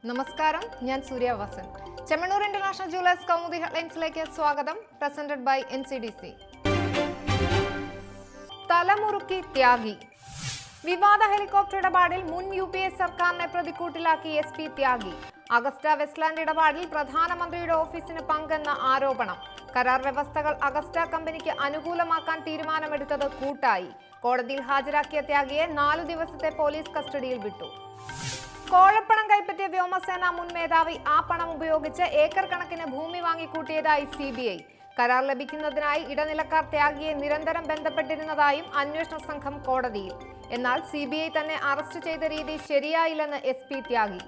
നമസ്കാരം, ഞാൻ Surya Vasan. Chemmanur international jewellers Kaumudi ഹെഡ്ലൈൻസിലേക്ക് സ്വാഗതം. Presented by NCDC. തലമുറുക്കി ത്യാഗി. വിവാദ ഹെലികോപ്റ്റർ ഇടപാടിൽ മുൻ UPA സർക്കാരിനെ പ്രതിക്കൂട്ടിലാക്കി SP ത്യാഗി. അഗസ്റ്റ വെസ്റ്റ്ലാൻഡ് ഇടപാടിൽ പ്രധാനമന്ത്രിയുടെ ഓഫീസിന് പങ്കെന്ന ആരോപണം. കരാർ വ്യവസ്ഥകൾ അഗസ്റ്റ കമ്പനിക്ക് അനുകൂലമാക്കാൻ തീരുമാനമെടുത്തത് കൂട്ടായി. കോടതിയിൽ ഹാജരാക്കിയ ത്യാഗിയെ 4 ദിവസത്തെ പോലീസ് കസ്റ്റഡിയിൽ വിട്ടു. കോഴപ്പണം കൈപ്പറ്റിയ വ്യോമസേന മുൻ മേധാവി ആ പണം ഉപയോഗിച്ച് ഏക്കർ കണക്കിന് ഭൂമി വാങ്ങിക്കൂട്ടിയതായി CBI. കരാർ ലഭിക്കുന്നതിനായി ഇടനിലക്കാർ ത്യാഗിയെ നിരന്തരം ബന്ധപ്പെട്ടിരുന്നതായും അന്വേഷണ സംഘം കോടതിയിൽ. എന്നാൽ CBI തന്നെ അറസ്റ്റ് ചെയ്ത രീതി ശരിയായില്ലെന്ന് SP ത്യാഗി.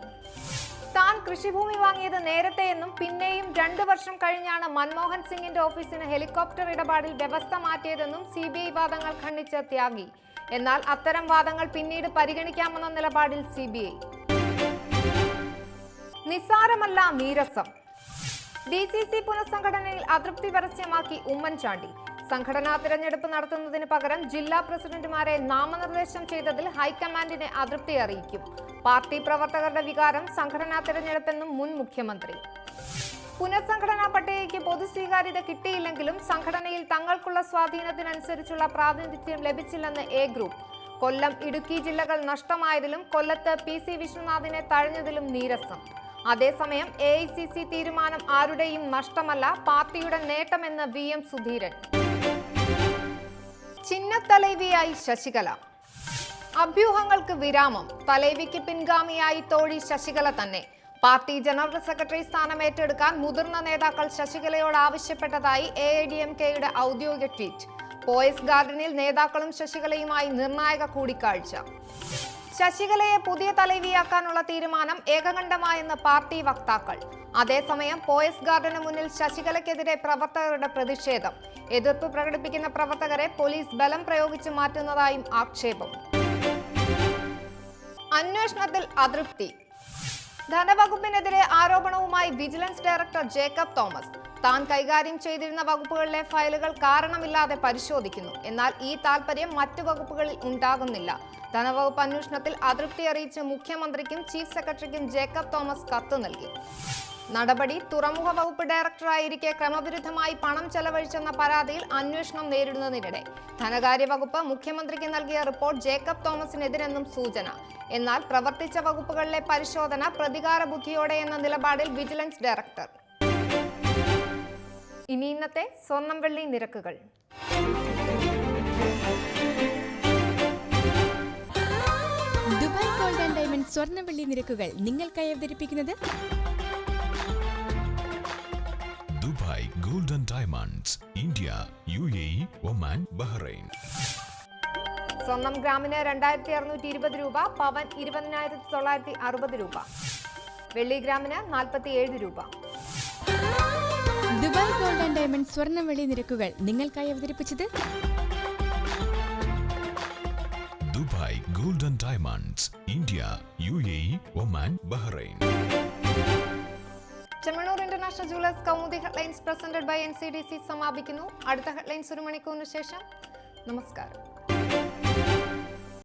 താൻ കൃഷിഭൂമി വാങ്ങിയത് നേരത്തെയെന്നും പിന്നെയും 2 വർഷം കഴിഞ്ഞാണ് മൻമോഹൻ സിംഗിന്റെ ഓഫീസിന് ഹെലികോപ്റ്റർ ഇടപാടിൽ വ്യവസ്ഥ മാറ്റിയതെന്നും CBI വാദങ്ങൾ ഖണ്ഡിച്ച ത്യാഗി. എന്നാൽ അത്തരം വാദങ്ങൾ പിന്നീട് പരിഗണിക്കാമെന്ന നിലപാടിൽ CBI. നിസാരമല്ല നീരസം. DCC പുനഃസംഘടനയിൽ അതൃപ്തി പരസ്യമാക്കി ഉമ്മൻചാണ്ടി. സംഘടനാ തിരഞ്ഞെടുപ്പ് നടത്തുന്നതിന് പകരം ജില്ലാ പ്രസിഡന്റുമാരെ നാമനിർദ്ദേശം ചെയ്തതിൽ ഹൈക്കമാൻഡിനെ അതൃപ്തി അറിയിക്കും. പാർട്ടി പ്രവർത്തകരുടെ വികാരം സംഘടനാ തിരഞ്ഞെടുപ്പെന്നും മുൻ മുഖ്യമന്ത്രി. പുനഃസംഘടനാ പട്ടികയ്ക്ക് പൊതുസ്വീകാര്യത കിട്ടിയില്ലെങ്കിലും സംഘടനയിൽ തങ്ങൾക്കുള്ള സ്വാധീനത്തിനനുസരിച്ചുള്ള പ്രാതിനിധ്യം ലഭിച്ചില്ലെന്ന് A ഗ്രൂപ്പ്. കൊല്ലം, ഇടുക്കി ജില്ലകൾ നഷ്ടമായതിലും കൊല്ലത്ത് PC വിശ്വനാഥിനെ തഴഞ്ഞതിലും നീരസം. അതേസമയം AICC തീരുമാനം ആരുടെയും നഷ്ടമല്ല, പാർട്ടിയുടെ നേട്ടമെന്ന് VM സുധീരൻ. ചിഹ്നത്തലൈവിയായി ശശികല. അഭ്യൂഹങ്ങൾക്ക് വിരാമം. തലൈവിക്ക് പിൻഗാമിയായി തോഴി ശശികല തന്നെ. പാർട്ടി ജനറൽ സെക്രട്ടറി സ്ഥാനം ഏറ്റെടുക്കാൻ മുതിർന്ന നേതാക്കൾ ശശികലയോട് ആവശ്യപ്പെട്ടതായി AIDMKയുടെ ഔദ്യോഗിക ട്വീറ്റ്. പോയസ് ഗാർഡനിൽ നേതാക്കളും ശശികലയുമായി നിർണായക കൂടിക്കാഴ്ച. ശശികലയെ പുതിയ തലൈവിയാക്കാനുള്ള തീരുമാനം ഏകകണ്ഠമായെന്ന് പാർട്ടി വക്താക്കൾ. അതേസമയം പോയസ് ഗാർഡന് മുന്നിൽ ശശികലയ്ക്കെതിരെ പ്രവർത്തകരുടെ പ്രതിഷേധം. എതിർപ്പ് പ്രകടിപ്പിക്കുന്ന പ്രവർത്തകരെ പോലീസ് ബലം പ്രയോഗിച്ച് മാറ്റുന്നതായും ആക്ഷേപം. അന്വേഷണത്തിൽ അതൃപ്തി. ധനവകുപ്പിനെതിരെ ആരോപണവുമായി വിജിലൻസ് ഡയറക്ടർ ജേക്കബ് തോമസ്. താൻ കൈകാര്യം ചെയ്തിരുന്ന വകുപ്പുകളിലെ ഫയലുകൾ കാരണമില്ലാതെ പരിശോധിക്കുന്നു. എന്നാൽ ഈ താൽപര്യം മറ്റു വകുപ്പുകളിൽ ഉണ്ടാകുന്നില്ല. ധനവകുപ്പ് അന്വേഷണത്തിൽ അതൃപ്തി അറിയിച്ച് മുഖ്യമന്ത്രിക്കും ചീഫ് സെക്രട്ടറിക്കും ജേക്കബ് തോമസ് കത്ത് നൽകി. നടപടി തുറമുഖ വകുപ്പ് ഡയറക്ടറായിരിക്കെ ക്രമവിരുദ്ധമായി പണം ചെലവഴിച്ചെന്ന പരാതിയിൽ അന്വേഷണം നേരിടുന്നതിനിടെ ധനകാര്യ വകുപ്പ് മുഖ്യമന്ത്രിക്ക് നൽകിയ റിപ്പോർട്ട് ജേക്കബ് തോമസിനെതിരെന്നും സൂചന. എന്നാൽ പ്രവർത്തിച്ച വകുപ്പുകളിലെ പരിശോധന പ്രതികാര ബുദ്ധിയോടെ എന്ന നിലപാടിൽ വിജിലൻസ് ഡയറക്ടർ. ഇനി ഇന്നത്തെ സ്വർണം വെള്ളി നിരക്കുകൾ. ദുബായ് ഗോൾഡ് ആൻഡ് ഡയമണ്ട് സ്വർണ്ണ വെള്ളി നിരക്കുകൾ നിങ്ങൾക്കായി അവതരിപ്പിക്കുന്നത് Dubai gold and diamonds, India, UAE, Oman, Bahrain. സ്വർണം ഗ്രാമിന് 2620 രൂപ, പവൻ 20,960 രൂപ, വെള്ളി ഗ്രാമിന് 47 രൂപ. ദുബായ് ഗോൾഡ് ആൻഡ് ഡയമണ്ട് സ്വർണ്ണ വെള്ളി നിരക്കുകൾ നിങ്ങൾക്കായി അവതരിപ്പിച്ചത് Dubai gold and diamonds, India, UAE, Oman, Bahrain. Chemmanur international jewellers Kaumudi headlines presented by NCDC സമാപിക്കുന്നു. അടുത്ത ഹെഡ്ലൈൻസ് 1 മണിക്കൂറിന് ശേഷം. നമസ്കാരം.